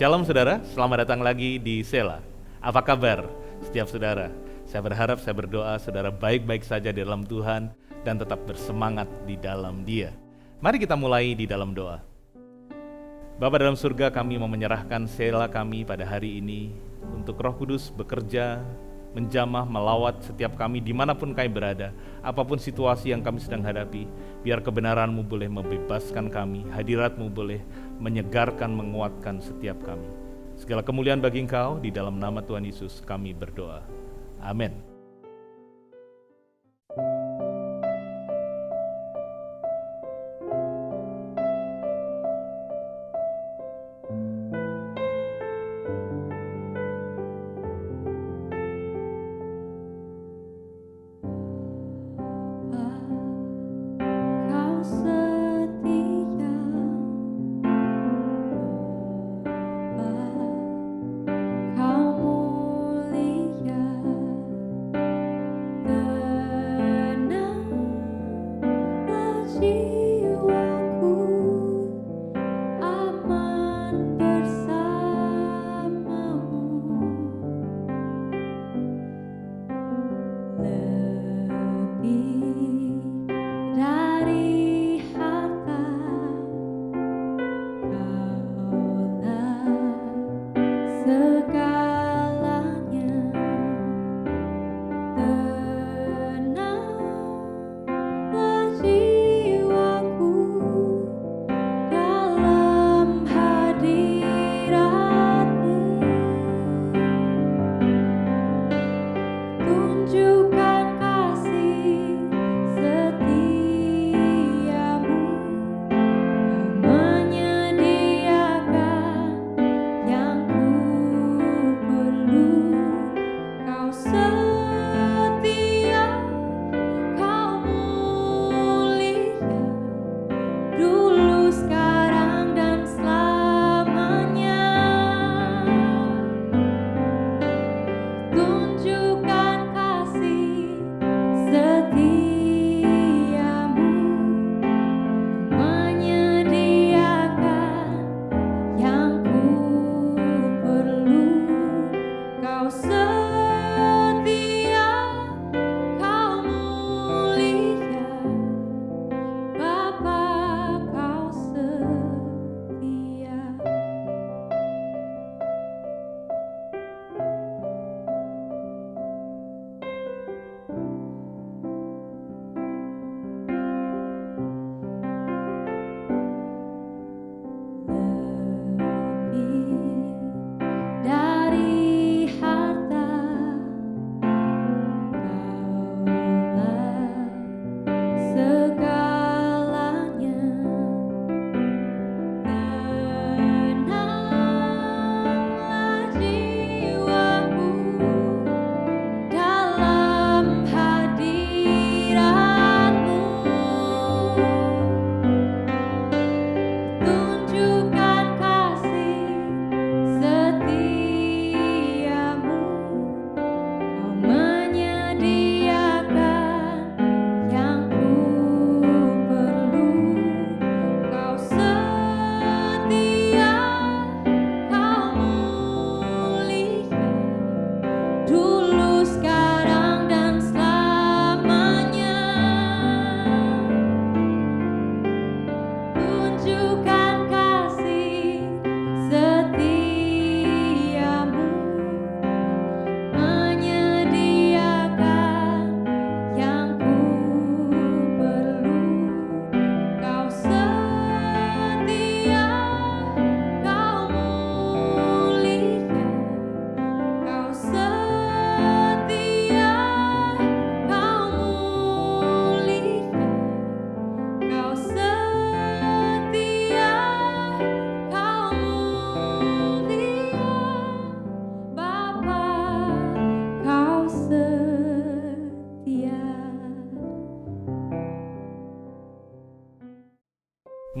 Shalom saudara, selamat datang lagi di Sela. Apa kabar setiap saudara? Saya berharap, saya berdoa saudara baik-baik saja di dalam Tuhan dan tetap bersemangat di dalam Dia. Mari kita mulai di dalam doa. Bapa dalam surga, kami mau menyerahkan Sela kami pada hari ini untuk Roh Kudus bekerja, menjamah, melawat setiap kami dimanapun kami berada, apapun situasi yang kami sedang hadapi. Biar kebenaran-Mu boleh membebaskan kami, hadirat-Mu boleh menyegarkan, menguatkan setiap kami. Segala kemuliaan bagi Engkau, di dalam nama Tuhan Yesus kami berdoa. Amin.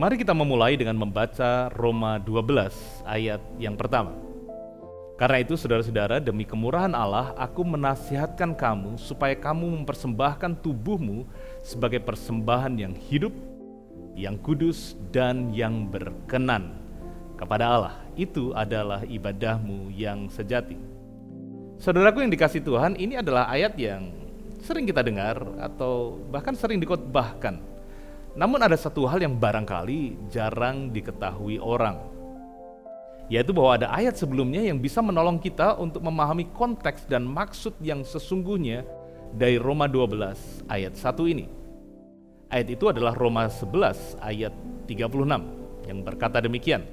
Mari kita memulai dengan membaca Roma 12 ayat yang pertama. Karena itu saudara-saudara, demi kemurahan Allah, aku menasihatkan kamu supaya kamu mempersembahkan tubuhmu sebagai persembahan yang hidup, yang kudus, dan yang berkenan kepada Allah. Itu adalah ibadahmu yang sejati. Saudaraku yang dikasihi Tuhan, ini adalah ayat yang sering kita dengar atau bahkan sering dikhotbahkan. Namun ada satu hal yang barangkali jarang diketahui orang, yaitu bahwa ada ayat sebelumnya yang bisa menolong kita untuk memahami konteks dan maksud yang sesungguhnya dari Roma 12 ayat 1 ini. Ayat itu adalah Roma 11 ayat 36 yang berkata demikian.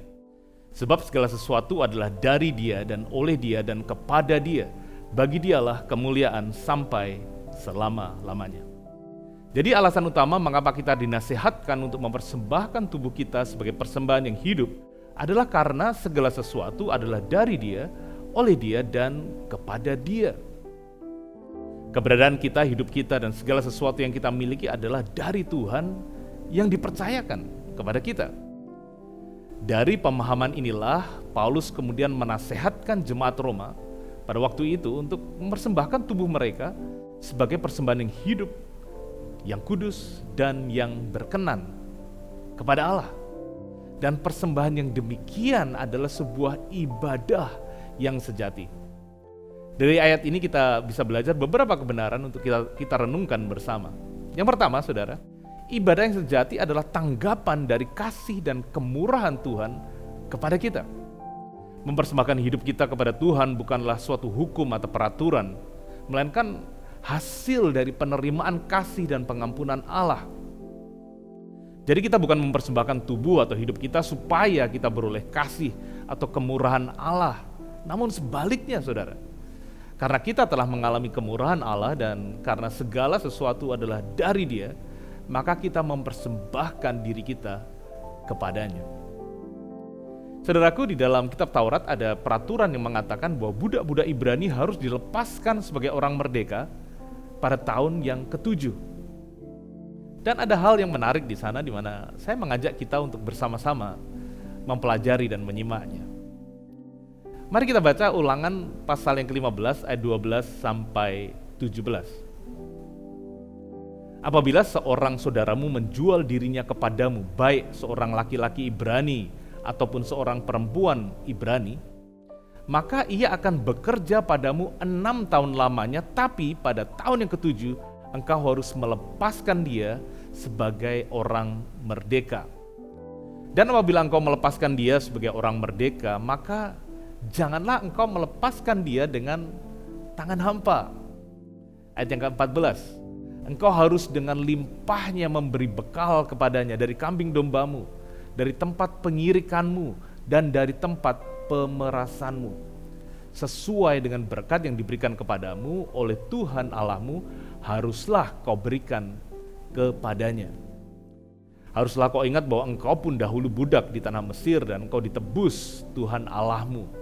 Sebab segala sesuatu adalah dari Dia dan oleh Dia dan kepada Dia. Bagi Dialah kemuliaan sampai selama-lamanya. Jadi alasan utama mengapa kita dinasihatkan untuk mempersembahkan tubuh kita sebagai persembahan yang hidup adalah karena segala sesuatu adalah dari Dia, oleh Dia, dan kepada Dia. Keberadaan kita, hidup kita, dan segala sesuatu yang kita miliki adalah dari Tuhan yang dipercayakan kepada kita. Dari pemahaman inilah Paulus kemudian menasehatkan jemaat Roma pada waktu itu untuk mempersembahkan tubuh mereka sebagai persembahan yang hidup, yang kudus, dan yang berkenan kepada Allah. Dan persembahan yang demikian adalah sebuah ibadah yang sejati. Dari ayat ini kita bisa belajar beberapa kebenaran untuk kita renungkan bersama. Yang pertama, saudara, ibadah yang sejati adalah tanggapan dari kasih dan kemurahan Tuhan kepada kita. Mempersembahkan hidup kita kepada Tuhan bukanlah suatu hukum atau peraturan, melainkan hasil dari penerimaan kasih dan pengampunan Allah. Jadi kita bukan mempersembahkan tubuh atau hidup kita supaya kita beroleh kasih atau kemurahan Allah, namun sebaliknya, saudara. Karena kita telah mengalami kemurahan Allah dan karena segala sesuatu adalah dari Dia, maka kita mempersembahkan diri kita kepadanya. Saudaraku, di dalam kitab Taurat ada peraturan yang mengatakan bahwa budak-budak Ibrani harus dilepaskan sebagai orang merdeka pada tahun yang ke-7. Dan ada hal yang menarik di sana di mana saya mengajak kita untuk bersama-sama mempelajari dan menyimaknya. Mari kita baca Ulangan pasal yang ke-15 ayat 12 sampai 17. Apabila seorang saudaramu menjual dirinya kepadamu, baik seorang laki-laki Ibrani ataupun seorang perempuan Ibrani, maka ia akan bekerja padamu 6 tahun lamanya, tapi pada tahun yang ke-7 engkau harus melepaskan dia sebagai orang merdeka. Dan apabila engkau melepaskan dia sebagai orang merdeka, maka janganlah engkau melepaskan dia dengan tangan hampa. Ayat yang ke-14, engkau harus dengan limpahnya memberi bekal kepadanya dari kambing dombamu, dari tempat pengirikanmu, dan dari tempat pemerasanmu, sesuai dengan berkat yang diberikan kepadamu oleh Tuhan Allahmu, haruslah kau berikan kepadanya. Haruslah kau ingat bahwa engkau pun dahulu budak di tanah Mesir dan engkau ditebus Tuhan Allahmu.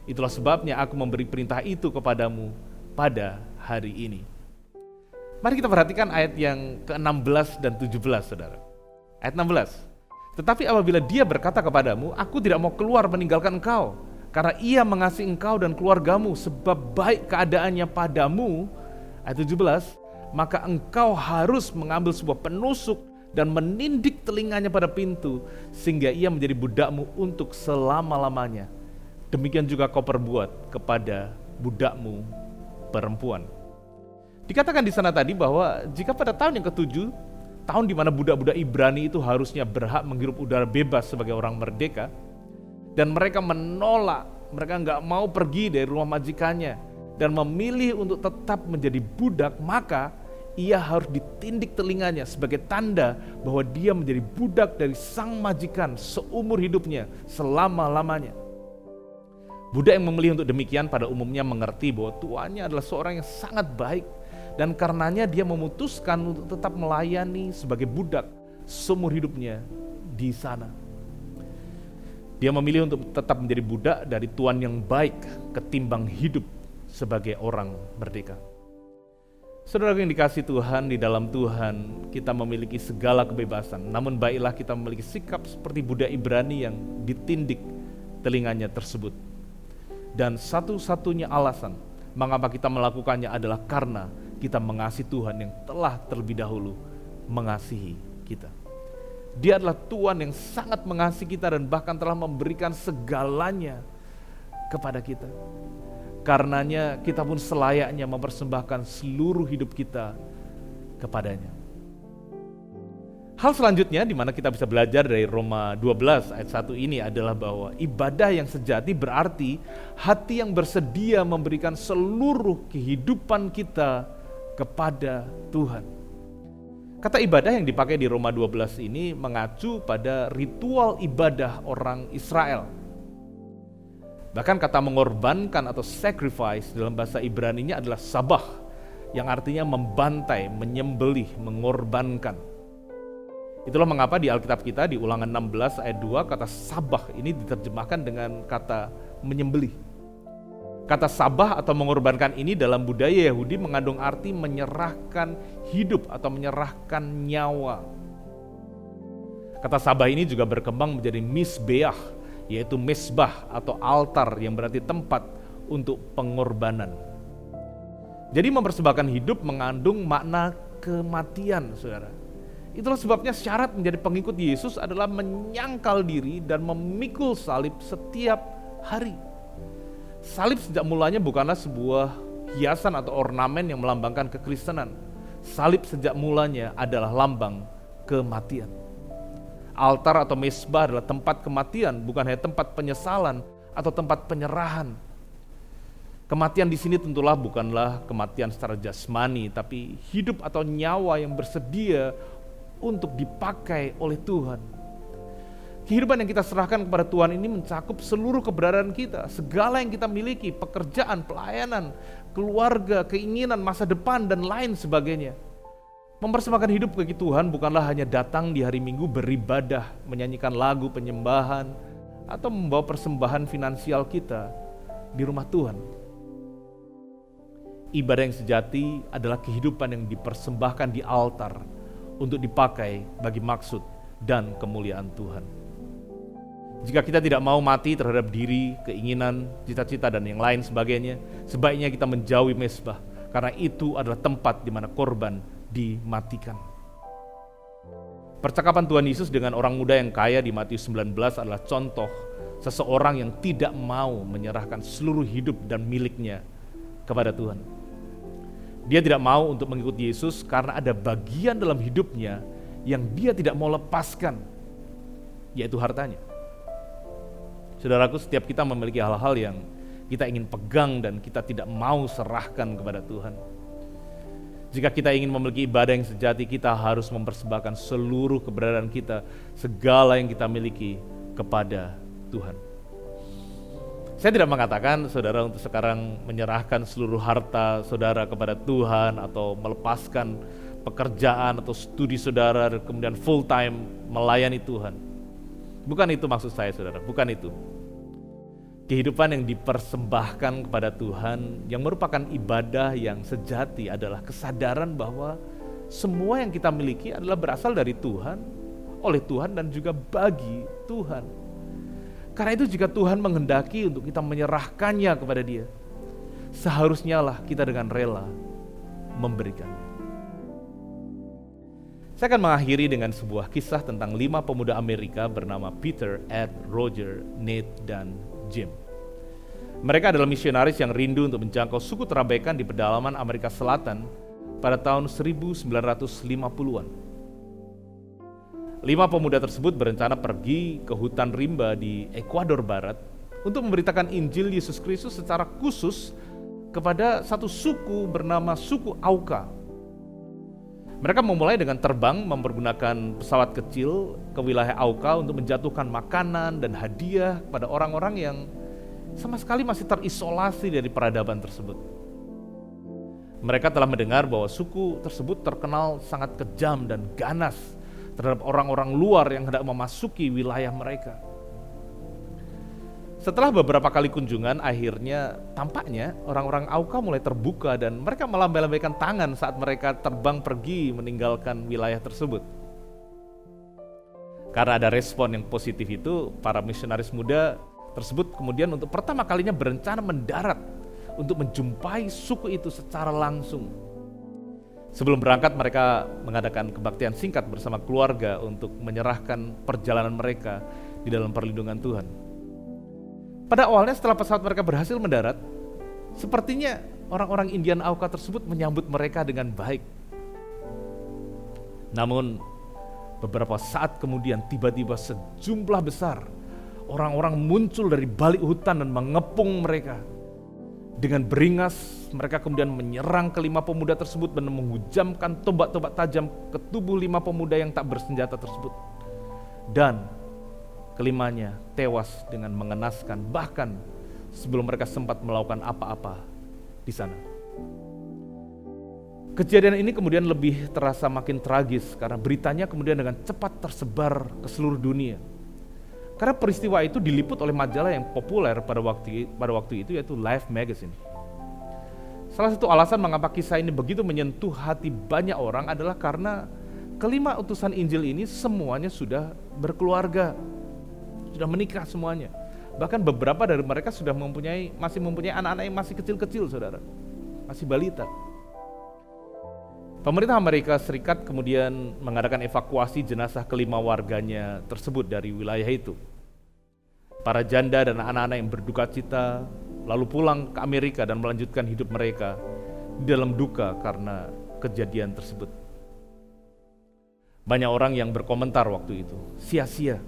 Itulah sebabnya aku memberi perintah itu kepadamu pada hari ini. Mari kita perhatikan ayat yang ke-16 dan 17, saudara. Ayat 16. Tetapi apabila dia berkata kepadamu, aku tidak mau keluar meninggalkan engkau, karena ia mengasihi engkau dan keluargamu, sebab baik keadaannya padamu. Ayat 17. Maka engkau harus mengambil sebuah penusuk dan menindik telinganya pada pintu, sehingga ia menjadi budakmu untuk selama-lamanya. Demikian juga kau perbuat kepada budakmu perempuan. Dikatakan di sana tadi bahwa jika pada tahun yang ke-7, tahun di mana budak-budak Ibrani itu harusnya berhak menghirup udara bebas sebagai orang merdeka, dan mereka menolak, mereka nggak mau pergi dari rumah majikannya dan memilih untuk tetap menjadi budak, maka ia harus ditindik telinganya sebagai tanda bahwa dia menjadi budak dari sang majikan seumur hidupnya, selama-lamanya. Budak yang memilih untuk demikian pada umumnya mengerti bahwa tuannya adalah seorang yang sangat baik, dan karenanya dia memutuskan untuk tetap melayani sebagai budak seumur hidupnya di sana. Dia memilih untuk tetap menjadi budak dari tuan yang baik ketimbang hidup sebagai orang merdeka. Saudara yang dikasihi Tuhan, di dalam Tuhan kita memiliki segala kebebasan, namun baiklah kita memiliki sikap seperti budak Ibrani yang ditindik telinganya tersebut. Dan satu-satunya alasan mengapa kita melakukannya adalah karena kita mengasihi Tuhan yang telah terlebih dahulu mengasihi kita. Dia adalah Tuhan yang sangat mengasihi kita dan bahkan telah memberikan segalanya kepada kita. Karenanya kita pun selayaknya mempersembahkan seluruh hidup kita kepadanya. Hal selanjutnya di mana kita bisa belajar dari Roma 12 ayat 1 ini adalah bahwa ibadah yang sejati berarti hati yang bersedia memberikan seluruh kehidupan kita kepada Tuhan. Kata ibadah yang dipakai di Roma 12 ini mengacu pada ritual ibadah orang Israel. Bahkan kata mengorbankan atau sacrifice dalam bahasa Ibrani-nya adalah sabah, yang artinya membantai, menyembelih, mengorbankan. Itulah mengapa di Alkitab kita di Ulangan 16 ayat 2 kata sabah ini diterjemahkan dengan kata menyembelih. Kata sabah atau mengorbankan ini dalam budaya Yahudi mengandung arti menyerahkan hidup atau menyerahkan nyawa. Kata sabah ini juga berkembang menjadi misbeah, yaitu mesbah atau altar yang berarti tempat untuk pengorbanan. Jadi mempersembahkan hidup mengandung makna kematian, saudara. Itulah sebabnya syarat menjadi pengikut Yesus adalah menyangkal diri dan memikul salib setiap hari. Salib sejak mulanya bukanlah sebuah hiasan atau ornamen yang melambangkan kekristenan. Salib sejak mulanya adalah lambang kematian. Altar atau mesbah adalah tempat kematian, bukan hanya tempat penyesalan atau tempat penyerahan. Kematian di sini tentulah bukanlah kematian secara jasmani, tapi hidup atau nyawa yang bersedia untuk dipakai oleh Tuhan. Kehidupan yang kita serahkan kepada Tuhan ini mencakup seluruh keberadaan kita, segala yang kita miliki, pekerjaan, pelayanan, keluarga, keinginan, masa depan, dan lain sebagainya. Mempersembahkan hidup bagi Tuhan bukanlah hanya datang di hari Minggu beribadah, menyanyikan lagu penyembahan, atau membawa persembahan finansial kita di rumah Tuhan. Ibadah yang sejati adalah kehidupan yang dipersembahkan di altar untuk dipakai bagi maksud dan kemuliaan Tuhan. Jika kita tidak mau mati terhadap diri, keinginan, cita-cita, dan yang lain sebagainya, sebaiknya kita menjauhi mesbah, karena itu adalah tempat di mana korban dimatikan. Percakapan Tuhan Yesus dengan orang muda yang kaya di Matius 19 adalah contoh seseorang yang tidak mau menyerahkan seluruh hidup dan miliknya kepada Tuhan. Dia tidak mau untuk mengikuti Yesus karena ada bagian dalam hidupnya yang dia tidak mau lepaskan, yaitu hartanya. Saudaraku, setiap kita memiliki hal-hal yang kita ingin pegang dan kita tidak mau serahkan kepada Tuhan. Jika kita ingin memiliki ibadah yang sejati, kita harus mempersembahkan seluruh keberadaan kita, segala yang kita miliki kepada Tuhan. Saya tidak mengatakan saudara untuk sekarang menyerahkan seluruh harta saudara kepada Tuhan atau melepaskan pekerjaan atau studi saudara kemudian full time melayani Tuhan. Bukan itu maksud saya, saudara, bukan itu. Kehidupan yang dipersembahkan kepada Tuhan yang merupakan ibadah yang sejati adalah kesadaran bahwa semua yang kita miliki adalah berasal dari Tuhan, oleh Tuhan, dan juga bagi Tuhan. Karena itu jika Tuhan menghendaki untuk kita menyerahkannya kepada Dia, seharusnya lah kita dengan rela memberikannya. Saya akan mengakhiri dengan sebuah kisah tentang 5 pemuda Amerika bernama Peter, Ed, Roger, Nate, dan Jim. Mereka adalah misionaris yang rindu untuk menjangkau suku Trabekan di pedalaman Amerika Selatan pada tahun 1950-an. 5 pemuda tersebut berencana pergi ke hutan rimba di Ekuador Barat untuk memberitakan Injil Yesus Kristus secara khusus kepada satu suku bernama suku Auca. Mereka memulai dengan terbang mempergunakan pesawat kecil ke wilayah Auca untuk menjatuhkan makanan dan hadiah pada orang-orang yang sama sekali masih terisolasi dari peradaban tersebut. Mereka telah mendengar bahwa suku tersebut terkenal sangat kejam dan ganas terhadap orang-orang luar yang hendak memasuki wilayah mereka. Setelah beberapa kali kunjungan, akhirnya tampaknya orang-orang Auca mulai terbuka dan mereka melambai-lambaikan tangan saat mereka terbang pergi meninggalkan wilayah tersebut. Karena ada respon yang positif itu, para misionaris muda tersebut kemudian untuk pertama kalinya berencana mendarat untuk menjumpai suku itu secara langsung. Sebelum berangkat mereka mengadakan kebaktian singkat bersama keluarga untuk menyerahkan perjalanan mereka di dalam perlindungan Tuhan. Pada awalnya setelah pesawat mereka berhasil mendarat, sepertinya orang-orang Indian Auka tersebut menyambut mereka dengan baik. Namun beberapa saat kemudian tiba-tiba sejumlah besar orang-orang muncul dari balik hutan dan mengepung mereka. Dengan beringas mereka kemudian menyerang kelima pemuda tersebut dan menghujamkan tombak-tombak tajam ke tubuh 5 pemuda yang tak bersenjata tersebut. Dan kelimanya tewas dengan mengenaskan, bahkan sebelum mereka sempat melakukan apa-apa di sana. Kejadian ini kemudian lebih terasa makin tragis karena beritanya kemudian dengan cepat tersebar ke seluruh dunia. Karena peristiwa itu diliput oleh majalah yang populer pada waktu itu, yaitu Life Magazine. Salah satu alasan mengapa kisah ini begitu menyentuh hati banyak orang adalah karena kelima utusan Injil ini semuanya sudah berkeluarga, sudah menikah semuanya. Bahkan beberapa dari mereka masih mempunyai anak-anak yang masih kecil-kecil, saudara, masih balita. Pemerintah Amerika Serikat kemudian mengadakan evakuasi jenazah kelima warganya tersebut dari wilayah itu. Para janda dan anak-anak yang berduka cita lalu pulang ke Amerika dan melanjutkan hidup mereka di dalam duka karena kejadian tersebut. Banyak orang yang berkomentar waktu itu, sia-sia,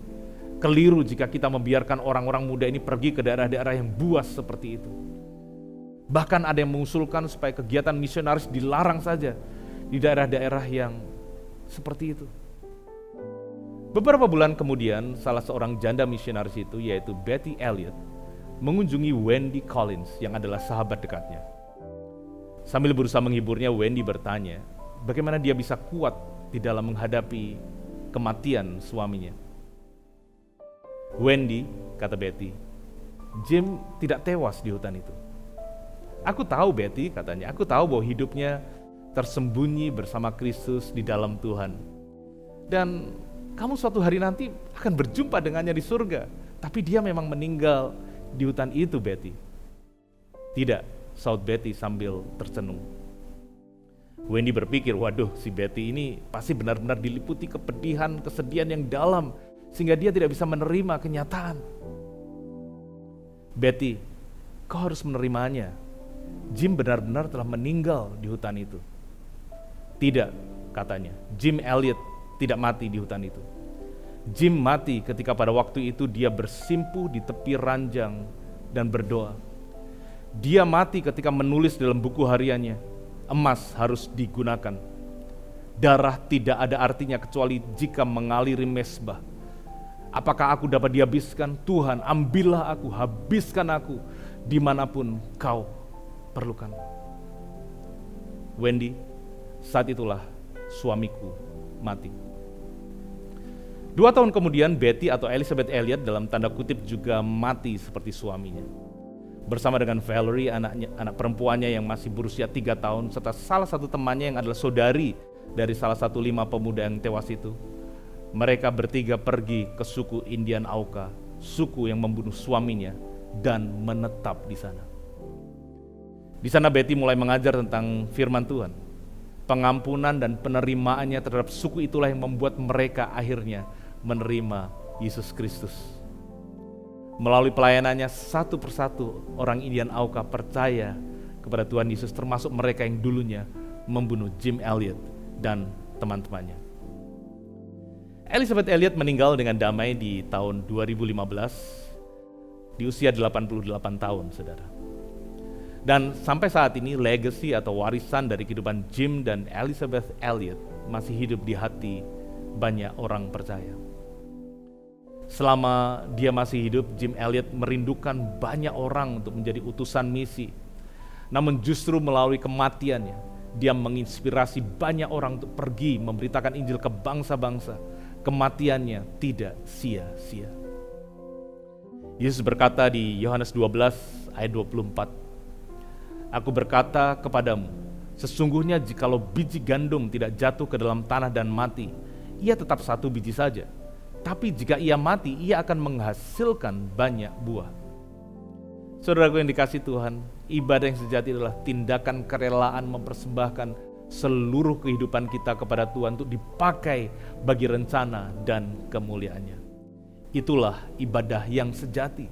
keliru jika kita membiarkan orang-orang muda ini pergi ke daerah-daerah yang buas seperti itu. Bahkan ada yang mengusulkan supaya kegiatan misionaris dilarang saja di daerah-daerah yang seperti itu. Beberapa bulan kemudian, salah seorang janda misionaris itu, yaitu Betty Elliott, mengunjungi Wendy Collins yang adalah sahabat dekatnya. Sambil berusaha menghiburnya, Wendy bertanya, bagaimana dia bisa kuat di dalam menghadapi kematian suaminya. Wendy, kata Betty, Jim tidak tewas di hutan itu. Aku tahu, Betty, katanya, aku tahu bahwa hidupnya tersembunyi bersama Kristus di dalam Tuhan. Dan kamu suatu hari nanti akan berjumpa dengannya di surga. Tapi dia memang meninggal di hutan itu, Betty. Tidak, saut Betty sambil tercenung. Wendy berpikir, waduh, si Betty ini pasti benar-benar diliputi kepedihan, kesedihan yang dalam, sehingga dia tidak bisa menerima kenyataan. Betty, kau harus menerimanya. Jim benar-benar telah meninggal di hutan itu. Tidak, katanya, Jim Elliott tidak mati di hutan itu. Jim mati ketika pada waktu itu dia bersimpuh di tepi ranjang dan berdoa. Dia mati ketika menulis dalam buku hariannya, emas harus digunakan. Darah tidak ada artinya kecuali jika mengaliri mezbah. Apakah aku dapat dihabiskan? Tuhan, ambillah aku, habiskan aku dimanapun kau perlukan. Wendy, saat itulah suamiku mati. 2 tahun kemudian Betty atau Elizabeth Elliott dalam tanda kutip juga mati seperti suaminya. Bersama dengan Valerie, anak perempuannya yang masih berusia 3 tahun, serta salah satu temannya yang adalah saudari dari salah satu 5 pemuda yang tewas itu. Mereka bertiga pergi ke suku Indian Auka, suku yang membunuh suaminya, dan menetap di sana. Di sana Betty mulai mengajar tentang firman Tuhan. Pengampunan dan penerimaannya terhadap suku itulah yang membuat mereka akhirnya menerima Yesus Kristus. Melalui pelayanannya, satu persatu orang Indian Auka percaya kepada Tuhan Yesus, termasuk mereka yang dulunya membunuh Jim Elliott dan teman-temannya. Elizabeth Elliott meninggal dengan damai di tahun 2015 di usia 88 tahun, saudara. Dan sampai saat ini legacy atau warisan dari kehidupan Jim dan Elizabeth Elliott masih hidup di hati banyak orang percaya. Selama dia masih hidup, Jim Elliott merindukan banyak orang untuk menjadi utusan misi. Namun justru melalui kematiannya, dia menginspirasi banyak orang untuk pergi memberitakan Injil ke bangsa-bangsa. Kematiannya tidak sia-sia. Yesus berkata di Yohanes 12 ayat 24, Aku berkata kepadamu, sesungguhnya jikalau biji gandum tidak jatuh ke dalam tanah dan mati, ia tetap satu biji saja. Tapi jika ia mati, ia akan menghasilkan banyak buah. Saudaraku yang dikasihi Tuhan, ibadah yang sejati adalah tindakan kerelaan mempersembahkan seluruh kehidupan kita kepada Tuhan untuk dipakai bagi rencana dan kemuliaannya. Itulah ibadah yang sejati.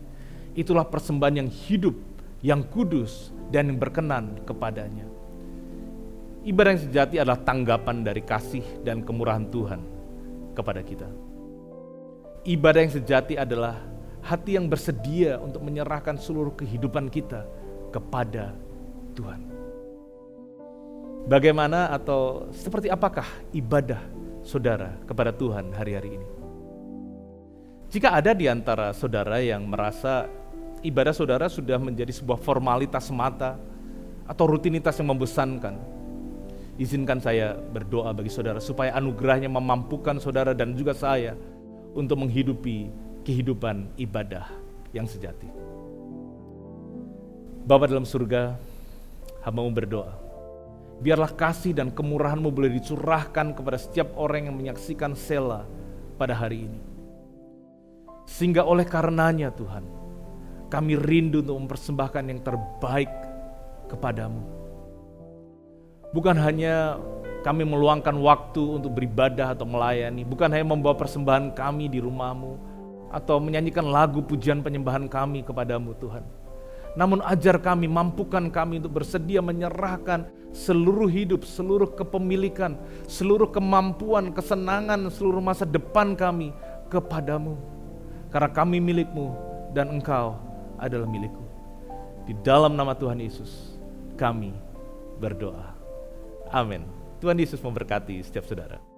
Itulah persembahan yang hidup, yang kudus, dan yang berkenan kepadanya. Ibadah yang sejati adalah tanggapan dari kasih dan kemurahan Tuhan kepada kita. Ibadah yang sejati adalah hati yang bersedia untuk menyerahkan seluruh kehidupan kita kepada Tuhan. Bagaimana atau seperti apakah ibadah saudara kepada Tuhan hari-hari ini? Jika ada di antara saudara yang merasa ibadah saudara sudah menjadi sebuah formalitas semata atau rutinitas yang membosankan, izinkan saya berdoa bagi saudara supaya anugerahnya memampukan saudara dan juga saya untuk menghidupi kehidupan ibadah yang sejati. Bapa dalam surga, hamba-Mu berdoa, biarlah kasih dan kemurahan-Mu boleh dicurahkan kepada setiap orang yang menyaksikan Sela pada hari ini. Sehingga oleh karenanya Tuhan, kami rindu untuk mempersembahkan yang terbaik kepada-Mu. Bukan hanya kami meluangkan waktu untuk beribadah atau melayani, bukan hanya membawa persembahan kami di rumah-Mu, atau menyanyikan lagu pujian penyembahan kami kepada-Mu Tuhan. Namun ajar kami, mampukan kami untuk bersedia menyerahkan seluruh hidup, seluruh kepemilikan, seluruh kemampuan, kesenangan, seluruh masa depan kami kepada-Mu. Karena kami milik-Mu dan Engkau adalah milik-Ku. Di dalam nama Tuhan Yesus kami berdoa. Amin. Tuhan Yesus memberkati setiap saudara.